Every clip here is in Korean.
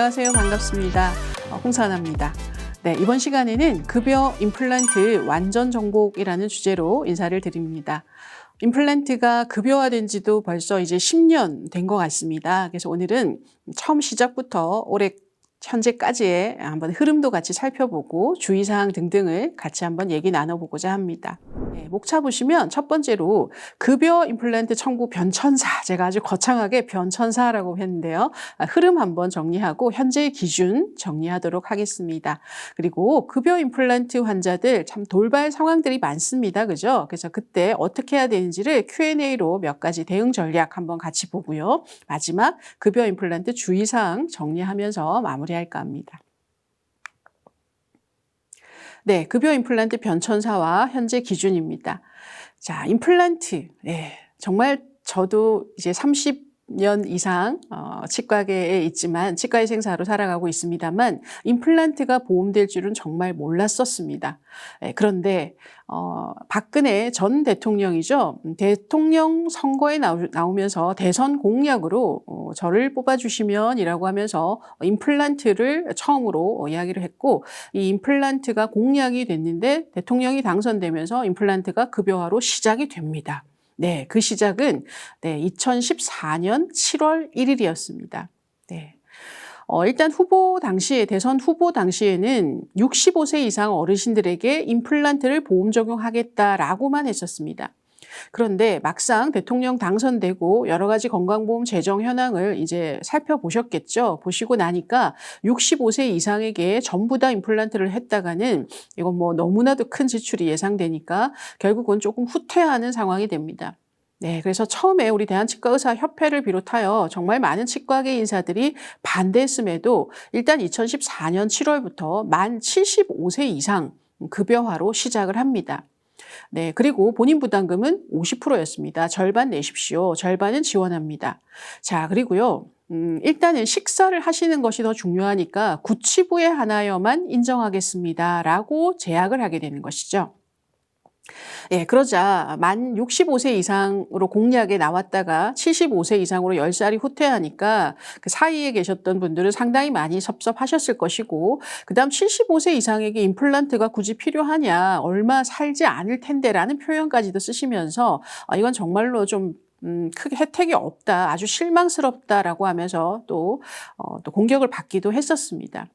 안녕하세요. 반갑습니다. 홍사나입니다. 네, 이번 시간에는 급여 임플란트 완전 정복이라는 주제로 인사를 드립니다. 임플란트가 급여화된 지도 벌써 이제 10년 된 것 같습니다. 그래서 오늘은 처음 시작부터 올해 현재까지의 한번 흐름도 같이 살펴보고 주의사항 등등을 같이 한번 얘기 나눠보고자 합니다. 네, 목차 보시면 첫 번째로 급여 임플란트 청구 변천사, 제가 아주 거창하게 변천사라고 했는데요. 흐름 한번 정리하고 현재의 기준 정리하도록 하겠습니다. 그리고 급여 임플란트 환자들 참 돌발 상황들이 많습니다. 그죠? 그래서 그때 어떻게 해야 되는지를 Q&A로 몇 가지 대응 전략 한번 같이 보고요. 마지막 급여 임플란트 주의사항 정리하면서 마무리할까 합니다. 네, 급여 임플란트 변천사와 현재 기준입니다. 자, 임플란트. 네, 정말 저도 이제 30년 이상 치과계에 있지만 치과의 생사로 살아가고 있습니다만 임플란트가 보험될 줄은 정말 몰랐었습니다. 네, 그런데 박근혜 전 대통령이죠. 대통령 선거에 나오면서 대선 공약으로 저를 뽑아주시면이라고 하면서 임플란트를 처음으로 이야기를 했고 이 임플란트가 공약이 됐는데 대통령이 당선되면서 임플란트가 급여화로 시작이 됩니다. 네, 그 시작은 2014년 7월 1일이었습니다. 네. 일단 대선 후보 당시에는 65세 이상 어르신들에게 임플란트를 보험 적용하겠다라고만 했었습니다. 그런데 막상 대통령 당선되고 여러 가지 건강보험 재정 현황을 이제 살펴보셨겠죠. 보시고 나니까 65세 이상에게 전부 다 임플란트를 했다가는 이건 뭐 너무나도 큰 지출이 예상되니까 결국은 조금 후퇴하는 상황이 됩니다. 네, 그래서 처음에 우리 대한치과의사협회를 비롯하여 정말 많은 치과계 인사들이 반대했음에도 일단 2014년 7월부터 만 75세 이상 급여화로 시작을 합니다. 네, 그리고 본인 부담금은 50%였습니다. 절반 내십시오. 절반은 지원합니다. 자, 그리고요. 일단은 식사를 하시는 것이 더 중요하니까 구치부에 하나여만 인정하겠습니다라고 제약을 하게 되는 것이죠. 예, 그러자 만 65세 이상으로 공약에 나왔다가 75세 이상으로 10살이 후퇴하니까 그 사이에 계셨던 분들은 상당히 많이 섭섭하셨을 것이고 그다음 75세 이상에게 임플란트가 굳이 필요하냐 얼마 살지 않을 텐데라는 표현까지도 쓰시면서 이건 정말로 좀 크게 혜택이 없다, 아주 실망스럽다라고 하면서 또 공격을 받기도 했었습니다.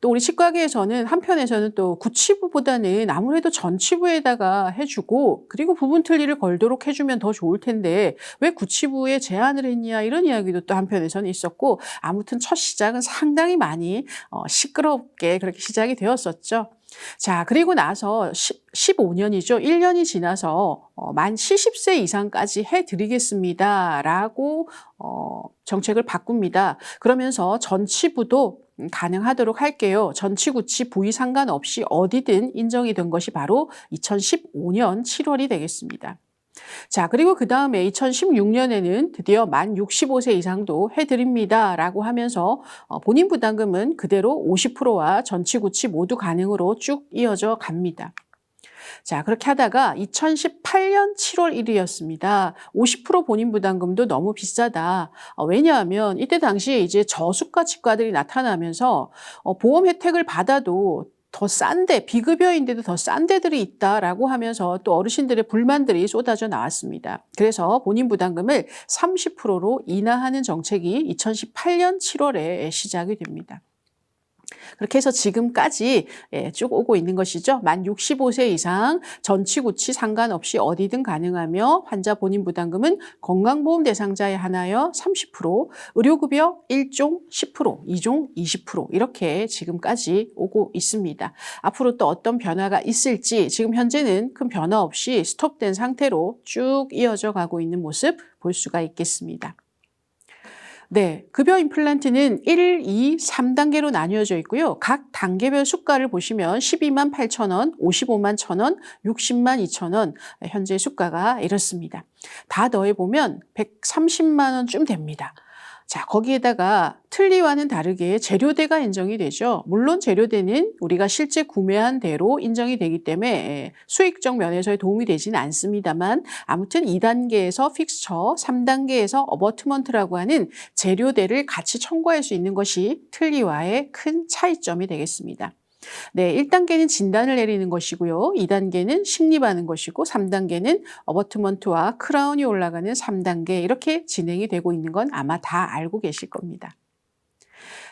또 우리 치과계에서는 한편에서는 또 구치부보다는 아무래도 전치부에다가 해주고 그리고 부분 틀니를 걸도록 해주면 더 좋을 텐데 왜 구치부에 제한을 했냐 이런 이야기도 또 한편에서는 있었고 아무튼 첫 시작은 상당히 많이 시끄럽게 그렇게 시작이 되었었죠. 자, 그리고 나서 15년이죠. 1년이 지나서 만 70세 이상까지 해드리겠습니다라고 정책을 바꿉니다. 그러면서 전치부도 가능하도록 할게요. 전치구치 부위 상관없이 어디든 인정이 된 것이 바로 2015년 7월이 되겠습니다. 자, 그리고 그 다음에 2016년에는 드디어 만 65세 이상도 해드립니다라고 하면서 본인 부담금은 그대로 50%와 전치구치 모두 가능으로 쭉 이어져 갑니다. 자, 그렇게 하다가 2018년 7월 1일이었습니다. 50% 본인 부담금도 너무 비싸다. 왜냐하면 이때 당시에 이제 저수가 치과들이 나타나면서 보험 혜택을 받아도 더 싼데 비급여인데도 더 싼 데들이 있다라고 하면서 또 어르신들의 불만들이 쏟아져 나왔습니다. 그래서 본인 부담금을 30%로 인하하는 정책이 2018년 7월에 시작이 됩니다. 그렇게 해서 지금까지 쭉 오고 있는 것이죠. 만 65세 이상 전치구치 상관없이 어디든 가능하며 환자 본인 부담금은 건강보험 대상자에 한하여 30%, 의료급여 1종 10%, 2종 20% 이렇게 지금까지 오고 있습니다. 앞으로 또 어떤 변화가 있을지 지금 현재는 큰 변화 없이 스톱된 상태로 쭉 이어져 가고 있는 모습 볼 수가 있겠습니다. 네, 급여 임플란트는 1, 2, 3단계로 나뉘어져 있고요. 각 단계별 수가를 보시면 12만 8천 원, 55만 1천 원, 60만 2천 원 현재 수가가 이렇습니다. 다 더해보면 130만 원쯤 됩니다. 자, 거기에다가 틀니와는 다르게 재료대가 인정이 되죠. 물론 재료대는 우리가 실제 구매한 대로 인정이 되기 때문에 수익적 면에서의 도움이 되지는 않습니다만 아무튼 2단계에서 픽스처, 3단계에서 어버트먼트라고 하는 재료대를 같이 청구할 수 있는 것이 틀니와의 큰 차이점이 되겠습니다. 네, 1단계는 진단을 내리는 것이고요. 2단계는 식립하는 것이고 3단계는 어버트먼트와 크라운이 올라가는 3단계 이렇게 진행이 되고 있는 건 아마 다 알고 계실 겁니다.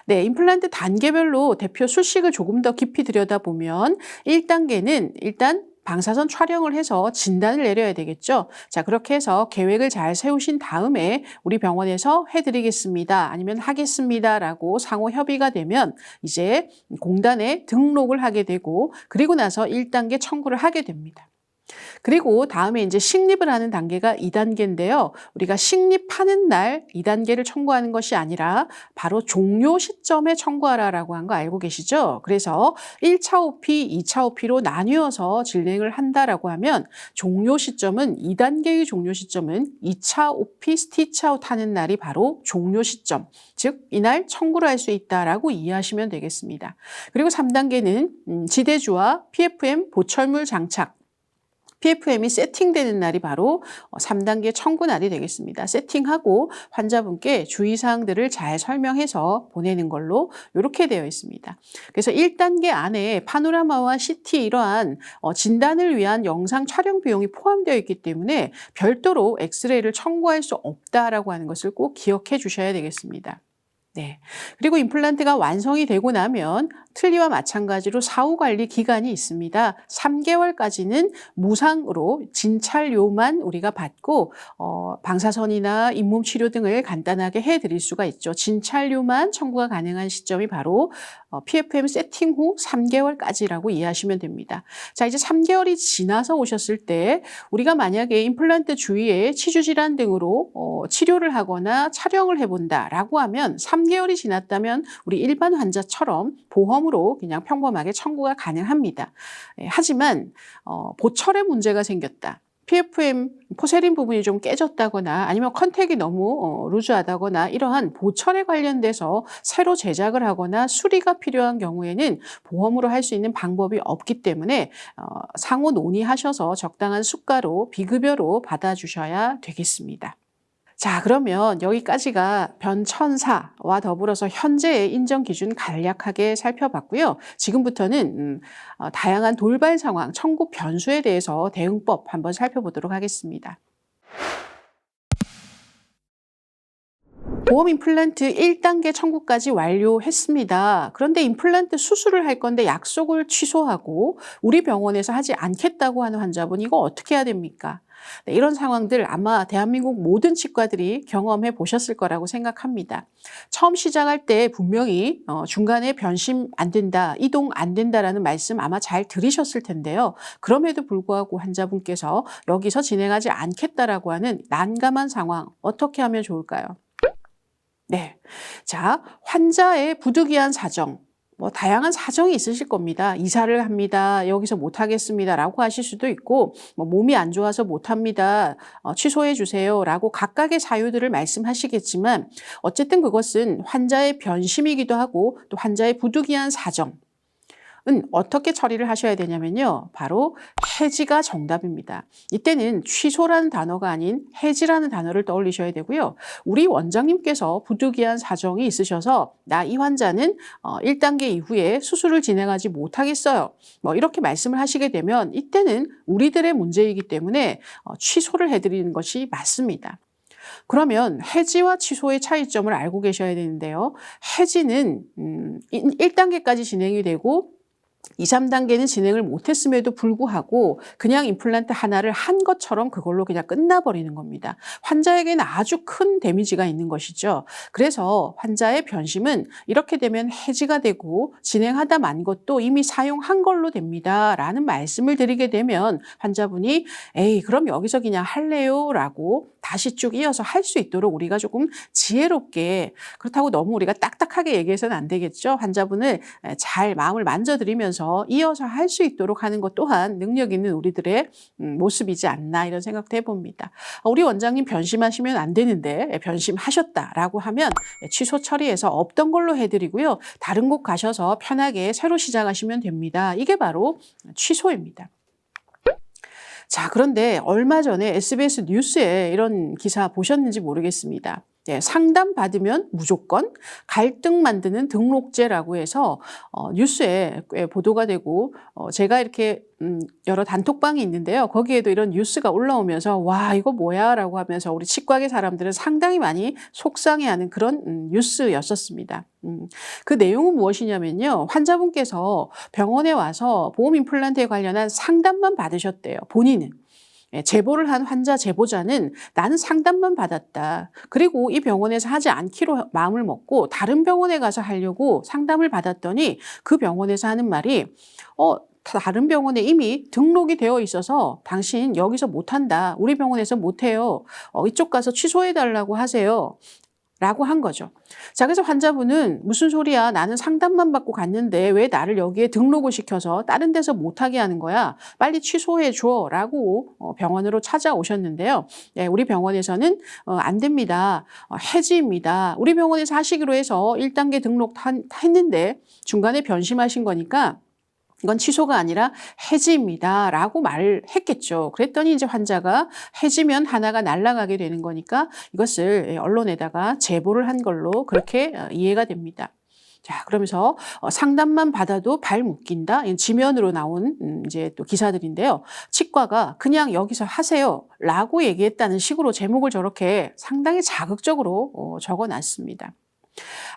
네, 임플란트 단계별로 대표 수식을 조금 더 깊이 들여다보면 1단계는 일단 방사선 촬영을 해서 진단을 내려야 되겠죠. 자, 그렇게 해서 계획을 잘 세우신 다음에 우리 병원에서 해드리겠습니다. 아니면 하겠습니다라고 상호 협의가 되면 이제 공단에 등록을 하게 되고 그리고 나서 1단계 청구를 하게 됩니다. 그리고 다음에 이제 식립을 하는 단계가 2단계인데요. 우리가 식립하는 날 2단계를 청구하는 것이 아니라 바로 종료 시점에 청구하라라고 한 거 알고 계시죠? 그래서 1차 OP, 2차 OP로 나뉘어서 진행을 한다라고 하면 종료 시점은 2단계의 종료 시점은 2차 OP 스티치 아웃 하는 날이 바로 종료 시점. 즉 이날 청구를 할 수 있다라고 이해하시면 되겠습니다. 그리고 3단계는 지대주와 PFM 보철물 장착 PFM이 세팅되는 날이 바로 3단계 청구 날이 되겠습니다. 세팅하고 환자분께 주의사항들을 잘 설명해서 보내는 걸로 이렇게 되어 있습니다. 그래서 1단계 안에 파노라마와 CT 이러한 진단을 위한 영상 촬영 비용이 포함되어 있기 때문에 별도로 엑스레이를 청구할 수 없다라고 하는 것을 꼭 기억해 주셔야 되겠습니다. 네. 그리고 임플란트가 완성이 되고 나면 틀니와 마찬가지로 사후 관리 기간이 있습니다. 3개월까지는 무상으로 진찰료만 우리가 받고 방사선이나 잇몸 치료 등을 간단하게 해드릴 수가 있죠. 진찰료만 청구가 가능한 시점이 바로 PFM 세팅 후 3개월까지라고 이해하시면 됩니다. 자, 이제 3개월이 지나서 오셨을 때 우리가 만약에 임플란트 주위에 치주질환 등으로 치료를 하거나 촬영을 해본다라고 하면 3개월이 지났다면 우리 일반 환자처럼 보험으로 그냥 평범하게 청구가 가능합니다. 하지만 보철에 문제가 생겼다. PFM 포세린 부분이 좀 깨졌다거나 아니면 컨택이 너무 루즈하다거나 이러한 보철에 관련돼서 새로 제작을 하거나 수리가 필요한 경우에는 보험으로 할 수 있는 방법이 없기 때문에 상호 논의하셔서 적당한 수가로 비급여로 받아주셔야 되겠습니다. 자, 그러면 여기까지가 변천사와 더불어서 현재의 인정 기준 간략하게 살펴봤고요. 지금부터는 다양한 돌발 상황, 청구 변수에 대해서 대응법 한번 살펴보도록 하겠습니다. 보험 임플란트 1단계 청구까지 완료했습니다. 그런데 임플란트 수술을 할 건데 약속을 취소하고 우리 병원에서 하지 않겠다고 하는 환자분 이거 어떻게 해야 됩니까? 네, 이런 상황들 아마 대한민국 모든 치과들이 경험해 보셨을 거라고 생각합니다. 처음 시작할 때 분명히 중간에 변심 안 된다, 이동 안 된다라는 말씀 아마 잘 들으셨을 텐데요. 그럼에도 불구하고 환자분께서 여기서 진행하지 않겠다라고 하는 난감한 상황 어떻게 하면 좋을까요? 네. 자, 환자의 부득이한 사정. 다양한 사정이 있으실 겁니다. 이사를 합니다. 여기서 못하겠습니다. 라고 하실 수도 있고, 몸이 안 좋아서 못합니다. 취소해 주세요. 라고 각각의 사유들을 말씀하시겠지만, 어쨌든 그것은 환자의 변심이기도 하고, 또 환자의 부득이한 사정. 은 어떻게 처리를 하셔야 되냐면요. 바로 해지가 정답입니다. 이때는 취소라는 단어가 아닌 해지라는 단어를 떠올리셔야 되고요. 우리 원장님께서 부득이한 사정이 있으셔서 나 이 환자는 1단계 이후에 수술을 진행하지 못하겠어요. 이렇게 말씀을 하시게 되면 이때는 우리들의 문제이기 때문에 취소를 해드리는 것이 맞습니다. 그러면 해지와 취소의 차이점을 알고 계셔야 되는데요. 해지는 1단계까지 진행이 되고 2, 3단계는 진행을 못했음에도 불구하고 그냥 임플란트 하나를 한 것처럼 그걸로 그냥 끝나버리는 겁니다. 환자에게는 아주 큰 데미지가 있는 것이죠. 그래서 환자의 변심은 이렇게 되면 해지가 되고 진행하다 만 것도 이미 사용한 걸로 됩니다. 라는 말씀을 드리게 되면 환자분이 에이 그럼 여기서 그냥 할래요? 라고 다시 쭉 이어서 할 수 있도록 우리가 조금 지혜롭게, 그렇다고 너무 우리가 딱딱하게 얘기해서는 안 되겠죠. 환자분을 잘 마음을 만져드리면서 이어서 할 수 있도록 하는 것 또한 능력 있는 우리들의 모습이지 않나, 이런 생각도 해봅니다. 우리 원장님 변심하시면 안 되는데 변심하셨다라고 하면 취소 처리해서 없던 걸로 해드리고요. 다른 곳 가셔서 편하게 새로 시작하시면 됩니다. 이게 바로 취소입니다. 자, 그런데 얼마 전에 SBS 뉴스에 이런 기사 보셨는지 모르겠습니다. 네, 상담 받으면 무조건 갈등 만드는 등록제라고 해서 뉴스에 꽤 보도가 되고, 제가 이렇게 여러 단톡방이 있는데요. 거기에도 이런 뉴스가 올라오면서 와, 이거 뭐야 라고 하면서 우리 치과계 사람들은 상당히 많이 속상해하는 그런 뉴스였었습니다. 그 내용은 무엇이냐면요. 환자분께서 병원에 와서 보험 임플란트에 관련한 상담만 받으셨대요. 본인은. 제보를 한 환자 제보자는 나는 상담만 받았다. 그리고 이 병원에서 하지 않기로 마음을 먹고 다른 병원에 가서 하려고 상담을 받았더니 그 병원에서 하는 말이 다른 병원에 이미 등록이 되어 있어서 당신 여기서 못한다. 우리 병원에서 못해요. 이쪽 가서 취소해달라고 하세요. 라고 한 거죠. 자, 그래서 환자분은 무슨 소리야? 나는 상담만 받고 갔는데 왜 나를 여기에 등록을 시켜서 다른 데서 못하게 하는 거야? 빨리 취소해 줘. 라고 병원으로 찾아오셨는데요. 네, 우리 병원에서는 안 됩니다. 해지입니다. 우리 병원에서 하시기로 해서 1단계 등록 했는데 중간에 변심하신 거니까 이건 취소가 아니라 해지입니다. 라고 말을 했겠죠. 그랬더니 이제 환자가 해지면 하나가 날아가게 되는 거니까 이것을 언론에다가 제보를 한 걸로 그렇게 이해가 됩니다. 자, 그러면서 상담만 받아도 발 묶인다. 지면으로 나온 이제 또 기사들인데요. 치과가 그냥 여기서 하세요. 라고 얘기했다는 식으로 제목을 저렇게 상당히 자극적으로 적어놨습니다.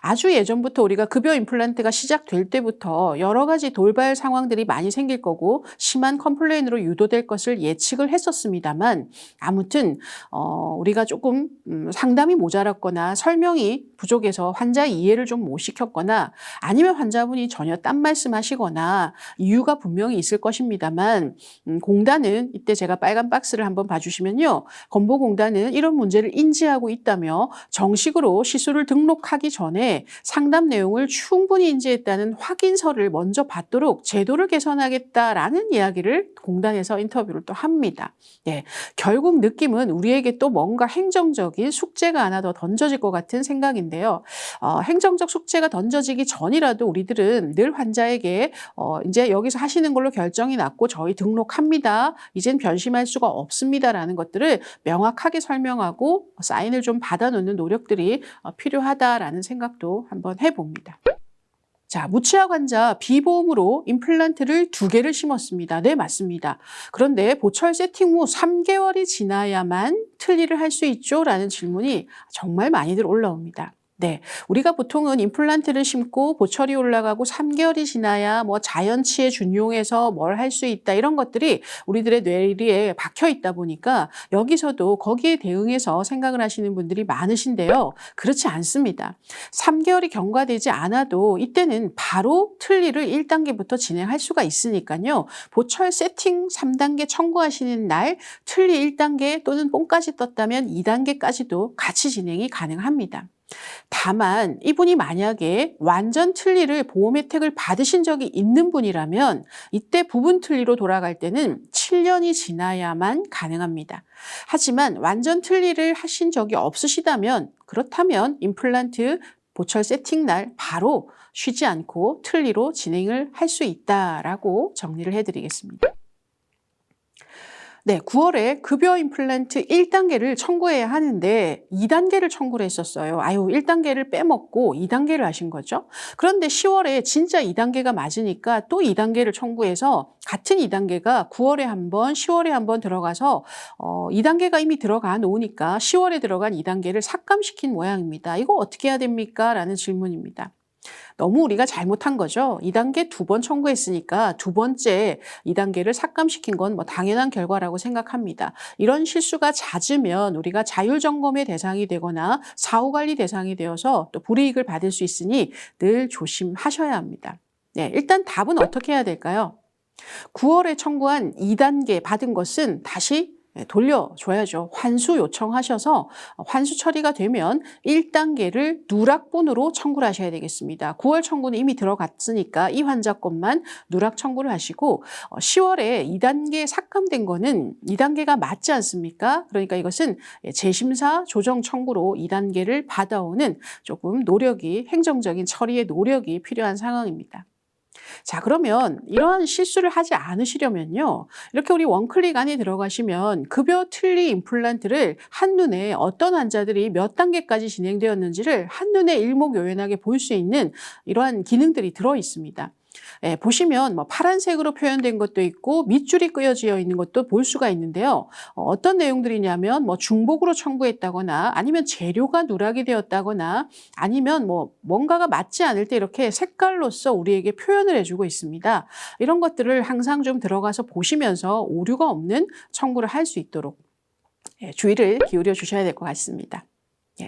아주 예전부터 우리가 급여 임플란트가 시작될 때부터 여러 가지 돌발 상황들이 많이 생길 거고 심한 컴플레인으로 유도될 것을 예측을 했었습니다만, 아무튼 우리가 조금 상담이 모자랐거나 설명이 부족해서 환자 이해를 좀 못 시켰거나 아니면 환자분이 전혀 딴 말씀하시거나 이유가 분명히 있을 것입니다만, 공단은 이때 제가 빨간 박스를 한번 봐주시면요. 건보공단은 이런 문제를 인지하고 있다며 정식으로 시술을 등록하기 전에 상담 내용을 충분히 인지했다는 확인서를 먼저 받도록 제도를 개선하겠다라는 이야기를 공단에서 인터뷰를 또 합니다. 네, 결국 느낌은 우리에게 또 뭔가 행정적인 숙제가 하나 더 던져질 것 같은 생각인데요. 행정적 숙제가 던져지기 전이라도 우리들은 늘 환자에게 이제 여기서 하시는 걸로 결정이 났고 저희 등록합니다. 이젠 변심할 수가 없습니다라는 것들을 명확하게 설명하고 사인을 좀 받아놓는 노력들이 필요하다라는 생각도 한번 해봅니다. 자, 무치아 환자 비보험으로 임플란트를 2개를 심었습니다. 네, 맞습니다. 그런데 보철 세팅 후 3개월이 지나야만 틀니를 할 수 있죠? 라는 질문이 정말 많이들 올라옵니다. 네, 우리가 보통은 임플란트를 심고 보철이 올라가고 3개월이 지나야 뭐 자연치에 준용해서 뭘 할 수 있다, 이런 것들이 우리들의 뇌리에 박혀 있다 보니까 여기서도 거기에 대응해서 생각을 하시는 분들이 많으신데요. 그렇지 않습니다. 3개월이 경과되지 않아도 이때는 바로 틀니를 1단계부터 진행할 수가 있으니까요. 보철 세팅 3단계 청구하시는 날 틀니 1단계 또는 뽕까지 떴다면 2단계까지도 같이 진행이 가능합니다. 다만 이분이 만약에 완전 틀니를 보험 혜택을 받으신 적이 있는 분이라면 이때 부분 틀니로 돌아갈 때는 7년이 지나야만 가능합니다. 하지만 완전 틀니를 하신 적이 없으시다면, 그렇다면 임플란트 보철 세팅 날 바로 쉬지 않고 틀니로 진행을 할 수 있다라고 정리를 해드리겠습니다. 네, 9월에 급여 임플란트 1단계를 청구해야 하는데 2단계를 청구를 했었어요. 1단계를 빼먹고 2단계를 하신 거죠. 그런데 10월에 진짜 2단계가 맞으니까 또 2단계를 청구해서 같은 2단계가 9월에 한 번, 10월에 한 번 들어가서 2단계가 이미 들어가 놓으니까 10월에 들어간 2단계를 삭감시킨 모양입니다. 이거 어떻게 해야 됩니까? 라는 질문입니다. 너무 우리가 잘못한 거죠. 2단계 2번 청구했으니까 2번째 2단계를 삭감시킨 건 뭐 당연한 결과라고 생각합니다. 이런 실수가 잦으면 우리가 자율점검의 대상이 되거나 사후관리 대상이 되어서 또 불이익을 받을 수 있으니 늘 조심하셔야 합니다. 네, 일단 답은 어떻게 해야 될까요? 9월에 청구한 2단계 받은 것은 다시 돌려줘야죠. 환수 요청하셔서 환수 처리가 되면 1단계를 누락분으로 청구를 하셔야 되겠습니다. 9월 청구는 이미 들어갔으니까 이 환자 것만 누락 청구를 하시고 10월에 2단계 삭감된 거는 2단계가 맞지 않습니까? 그러니까 이것은 재심사 조정 청구로 2단계를 받아오는 조금 노력이 행정적인 처리의 노력이 필요한 상황입니다. 자, 그러면 이러한 실수를 하지 않으시려면요. 이렇게 우리 원클릭 안에 들어가시면 급여 틀니 임플란트를 한눈에 어떤 환자들이 몇 단계까지 진행되었는지를 한눈에 일목요연하게 볼 수 있는 이러한 기능들이 들어 있습니다. 보시면 뭐 파란색으로 표현된 것도 있고 밑줄이 끄어지어 있는 것도 볼 수가 있는데요. 어떤 내용들이냐면 뭐 중복으로 청구했다거나 아니면 재료가 누락이 되었다거나 아니면 뭐 뭔가가 맞지 않을 때 이렇게 색깔로서 우리에게 표현을 해주고 있습니다. 이런 것들을 항상 좀 들어가서 보시면서 오류가 없는 청구를 할 수 있도록 주의를 기울여 주셔야 될 것 같습니다.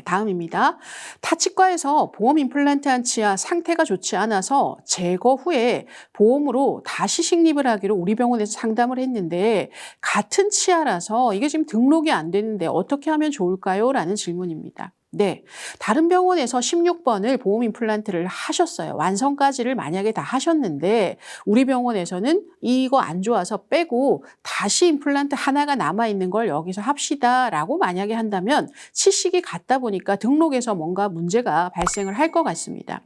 다음입니다. 타치과에서 보험 임플란트 한 치아 상태가 좋지 않아서 제거 후에 보험으로 다시 식립을 하기로 우리 병원에서 상담을 했는데 같은 치아라서 이게 지금 등록이 안 되는데 어떻게 하면 좋을까요? 라는 질문입니다. 네, 다른 병원에서 16번을 보험 임플란트를 하셨어요. 완성까지를 만약에 다 하셨는데 우리 병원에서는 이거 안 좋아서 빼고 다시 임플란트 하나가 남아있는 걸 여기서 합시다 라고 만약에 한다면 치식이 같다 보니까 등록에서 뭔가 문제가 발생을 할 것 같습니다.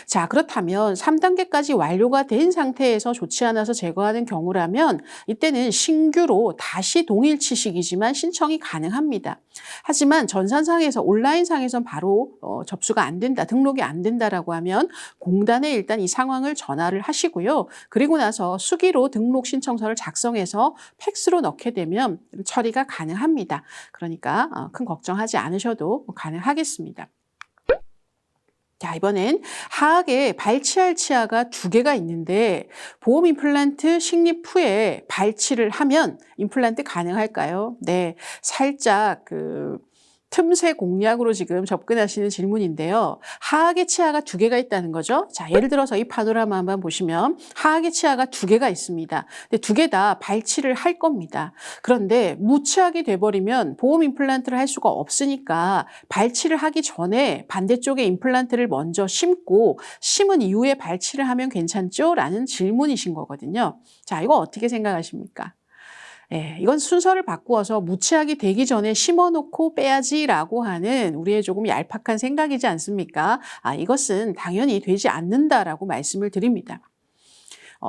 자, 그렇다면 3단계까지 완료가 된 상태에서 좋지 않아서 제거하는 경우라면 이때는 신규로 다시 동일 치식이지만 신청이 가능합니다. 하지만 전산상에서 온라인상에선 바로 접수가 안 된다, 등록이 안 된다라고 하면 공단에 일단 이 상황을 전화를 하시고요. 그리고 나서 수기로 등록 신청서를 작성해서 팩스로 넣게 되면 처리가 가능합니다. 그러니까 큰 걱정하지 않으셔도 가능하겠습니다. 자, 이번엔 하악에 발치할 치아가 2개가 있는데 보험 임플란트 식립 후에 발치를 하면 임플란트 가능할까요? 네, 살짝 틈새 공략으로 지금 접근하시는 질문인데요. 하악의 치아가 2개가 있다는 거죠. 자, 예를 들어서 이 파노라마 한번 보시면 하악의 치아가 2개가 있습니다. 근데 2개 다 발치를 할 겁니다. 그런데 무치악이 돼버리면 보험 임플란트를 할 수가 없으니까 발치를 하기 전에 반대쪽에 임플란트를 먼저 심고 심은 이후에 발치를 하면 괜찮죠? 라는 질문이신 거거든요. 자, 이거 어떻게 생각하십니까? 이건 순서를 바꾸어서 무치악이 되기 전에 심어놓고 빼야지라고 하는 우리의 조금 얄팍한 생각이지 않습니까? 이것은 당연히 되지 않는다라고 말씀을 드립니다.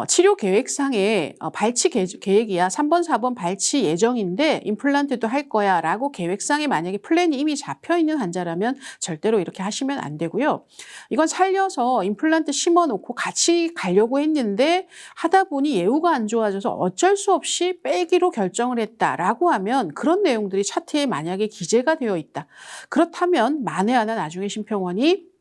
치료 계획상에 발치 계획이야 3번, 4번 발치 예정인데 임플란트도 할 거야 라고 계획상에 만약에 플랜이 이미 잡혀 있는 환자라면 절대로 이렇게 하시면 안 되고요. 이건 살려서 임플란트 심어놓고 같이 가려고 했는데 하다 보니 예후가 안 좋아져서 어쩔 수 없이 빼기로 결정을 했다라고 하면 그런 내용들이 차트에 만약에 기재가 되어 있다. 그렇다면 만에 하나 나중에 심평원이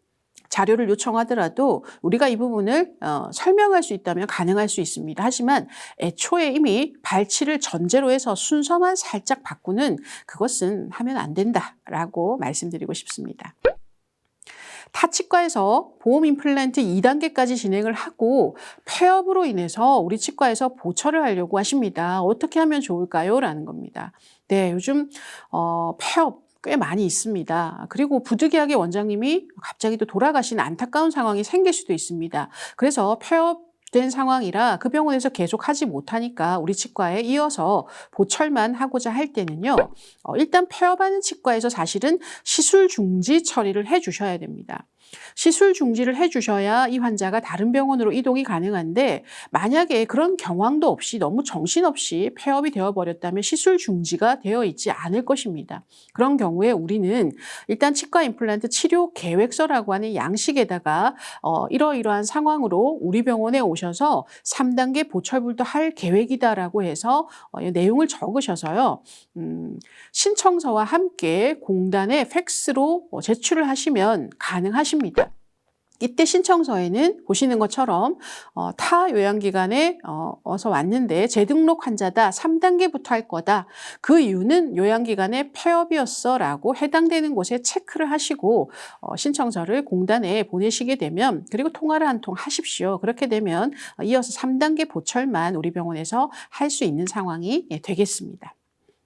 자료를 요청하더라도 우리가 이 부분을 설명할 수 있다면 가능할 수 있습니다. 하지만 애초에 이미 발치를 전제로 해서 순서만 살짝 바꾸는 그것은 하면 안 된다라고 말씀드리고 싶습니다. 타치과에서 보험 임플란트 2단계까지 진행을 하고 폐업으로 인해서 우리 치과에서 보철을 하려고 하십니다. 어떻게 하면 좋을까요? 라는 겁니다. 네, 요즘 폐업 꽤 많이 있습니다. 그리고 부득이하게 원장님이 갑자기 또 돌아가신 안타까운 상황이 생길 수도 있습니다. 그래서 폐업된 상황이라 그 병원에서 계속 하지 못하니까 우리 치과에 이어서 보철만 하고자 할 때는요. 일단 폐업하는 치과에서 사실은 시술 중지 처리를 해주셔야 됩니다. 시술 중지를 해주셔야 이 환자가 다른 병원으로 이동이 가능한데 만약에 그런 경황도 없이 너무 정신없이 폐업이 되어버렸다면 시술 중지가 되어 있지 않을 것입니다. 그런 경우에 우리는 일단 치과 임플란트 치료 계획서라고 하는 양식에다가 이러이러한 상황으로 우리 병원에 오셔서 3단계 보철불도 할 계획이다라고 해서 내용을 적으셔서요. 신청서와 함께 공단에 팩스로 제출을 하시면 가능하십니다. 이때 신청서에는 보시는 것처럼 타 요양기관에 어서 왔는데 재등록 환자다. 3단계부터 할 거다. 그 이유는 요양기관의 폐업이었어 라고 해당되는 곳에 체크를 하시고 신청서를 공단에 보내시게 되면 그리고 통화를 한 통 하십시오. 그렇게 되면 이어서 3단계 보철만 우리 병원에서 할 수 있는 상황이 되겠습니다.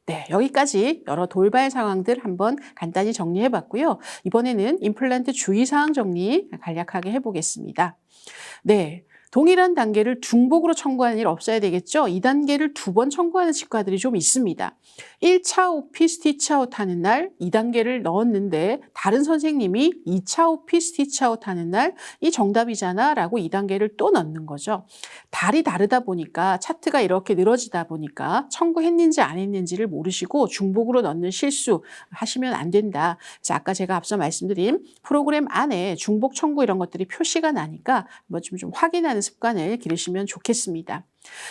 네, 여기까지 여러 돌발 상황들 한번 간단히 정리해 봤고요. 이번에는 임플란트 주의사항 정리 간략하게 해보겠습니다. 네. 동일한 단계를 중복으로 청구하는 일 없어야 되겠죠? 이 단계를 2번 청구하는 치과들이 좀 있습니다. 1차 오피 스티치아웃 하는 날 2단계를 넣었는데 다른 선생님이 2차 오피 스티치아웃 하는 날 이 정답이잖아 라고 2단계를 또 넣는 거죠. 달이 다르다 보니까 차트가 이렇게 늘어지다 보니까 청구했는지 안 했는지를 모르시고 중복으로 넣는 실수 하시면 안 된다. 그래서 아까 제가 앞서 말씀드린 프로그램 안에 중복 청구 이런 것들이 표시가 나니까 한번 좀 확인하는 습관을 기르시면 좋겠습니다.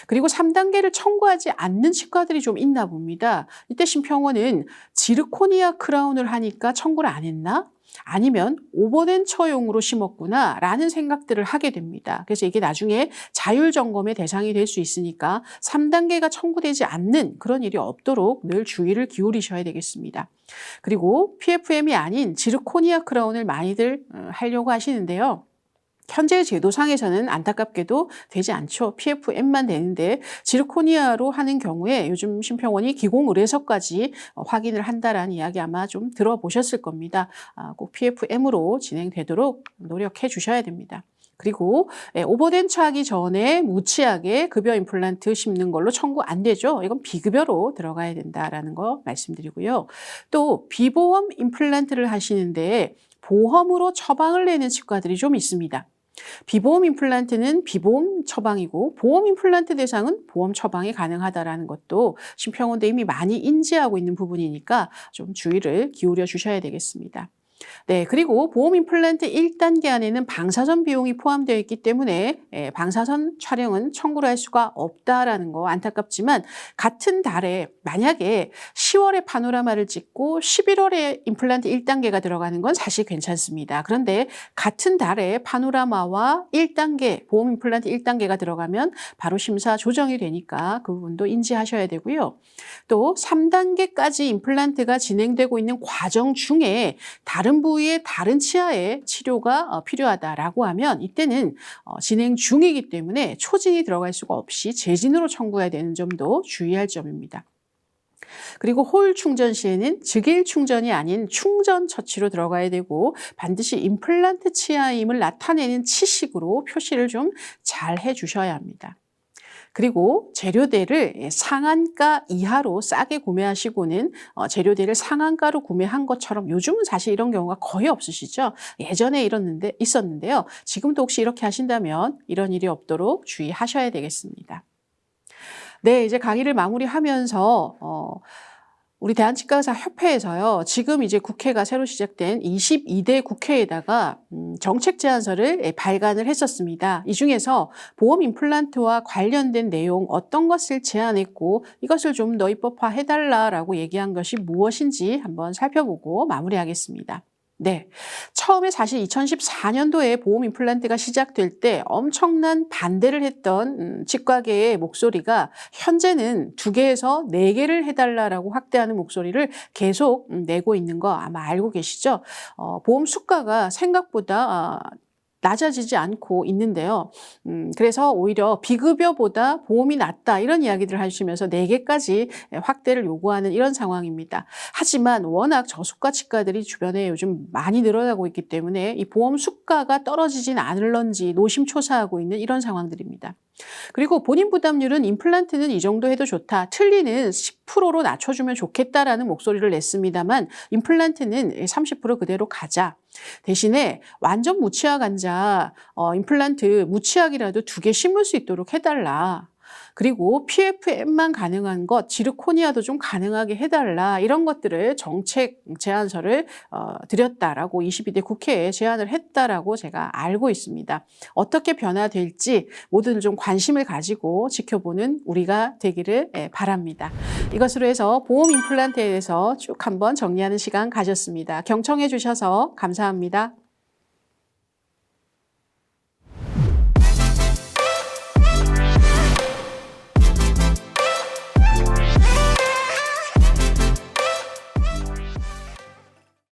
그리고 3단계를 청구하지 않는 치과들이 좀 있나 봅니다. 이때 심평원은 지르코니아 크라운을 하니까 청구를 안 했나? 아니면 오버덴처용으로 심었구나 라는 생각들을 하게 됩니다. 그래서 이게 나중에 자율점검의 대상이 될 수 있으니까 3단계가 청구되지 않는 그런 일이 없도록 늘 주의를 기울이셔야 되겠습니다. 그리고 PFM이 아닌 지르코니아 크라운을 많이들 하려고 하시는데요. 현재 제도상에서는 안타깝게도 되지 않죠. PFM만 되는데 지르코니아로 하는 경우에 요즘 심평원이 기공의뢰서까지 확인을 한다라는 이야기 아마 좀 들어보셨을 겁니다. 꼭 PFM으로 진행되도록 노력해 주셔야 됩니다. 그리고 오버덴처 하기 전에 무치하게 급여 임플란트 심는 걸로 청구 안 되죠. 이건 비급여로 들어가야 된다라는 거 말씀드리고요. 또 비보험 임플란트를 하시는데 보험으로 처방을 내는 치과들이 좀 있습니다. 비보험 임플란트는 비보험 처방이고 보험 임플란트 대상은 보험 처방이 가능하다는 것도 심평원도 이미 많이 인지하고 있는 부분이니까 좀 주의를 기울여 주셔야 되겠습니다. 네, 그리고 보험 임플란트 1단계 안에는 방사선 비용이 포함되어 있기 때문에 방사선 촬영은 청구를 할 수가 없다라는 거 안타깝지만 같은 달에 만약에 10월에 파노라마를 찍고 11월에 임플란트 1단계가 들어가는 건 사실 괜찮습니다. 그런데 같은 달에 파노라마와 1단계, 보험 임플란트 1단계가 들어가면 바로 심사 조정이 되니까 그 부분도 인지하셔야 되고요. 또 3단계까지 임플란트가 진행되고 있는 과정 중에 다른 부위의 다른 치아에 치료가 필요하다라고 하면 이때는 진행 중이기 때문에 초진이 들어갈 수가 없이 재진으로 청구해야 되는 점도 주의할 점입니다. 그리고 홀 충전 시에는 즉일 충전이 아닌 충전 처치로 들어가야 되고 반드시 임플란트 치아임을 나타내는 치식으로 표시를 좀 잘 해주셔야 합니다. 그리고 재료대를 상한가 이하로 싸게 구매하시고는 재료대를 상한가로 구매한 것처럼 요즘은 사실 이런 경우가 거의 없으시죠. 예전에 있었는데요. 지금도 혹시 이렇게 하신다면 이런 일이 없도록 주의하셔야 되겠습니다. 네, 이제 강의를 마무리하면서 우리 대한치과의사협회에서요. 지금 이제 국회가 새로 시작된 22대 국회에다가 정책 제안서를 발간을 했었습니다. 이 중에서 보험 임플란트와 관련된 내용 어떤 것을 제안했고 이것을 좀 더 입법화해달라라고 얘기한 것이 무엇인지 한번 살펴보고 마무리하겠습니다. 네, 처음에 사실 2014년도에 보험 임플란트가 시작될 때 엄청난 반대를 했던 치과계의 목소리가 현재는 2개에서 4개를 해달라고 확대하는 목소리를 계속 내고 있는 거 아마 알고 계시죠? 보험 수가가 생각보다 낮아지지 않고 있는데요. 그래서 오히려 비급여보다 보험이 낫다 이런 이야기들을 하시면서 4개까지 확대를 요구하는 이런 상황입니다. 하지만 워낙 저수가 치과들이 주변에 요즘 많이 늘어나고 있기 때문에 이 보험 수가가 떨어지진 않을런지 노심초사하고 있는 이런 상황들입니다. 그리고 본인 부담률은 임플란트는 이 정도 해도 좋다. 틀니는 10%로 낮춰주면 좋겠다라는 목소리를 냈습니다만 임플란트는 30% 그대로 가자. 대신에 완전 무치약 환자 임플란트 무치약이라도 2개 심을 수 있도록 해달라. 그리고 PFM만 가능한 것, 지르코니아도 좀 가능하게 해달라. 이런 것들을 정책 제안서를 드렸다라고 22대 국회에 제안을 했다라고 제가 알고 있습니다. 어떻게 변화될지 모두들 좀 관심을 가지고 지켜보는 우리가 되기를 바랍니다. 이것으로 해서 보험 임플란트에 대해서 쭉 한번 정리하는 시간 가졌습니다. 경청해 주셔서 감사합니다.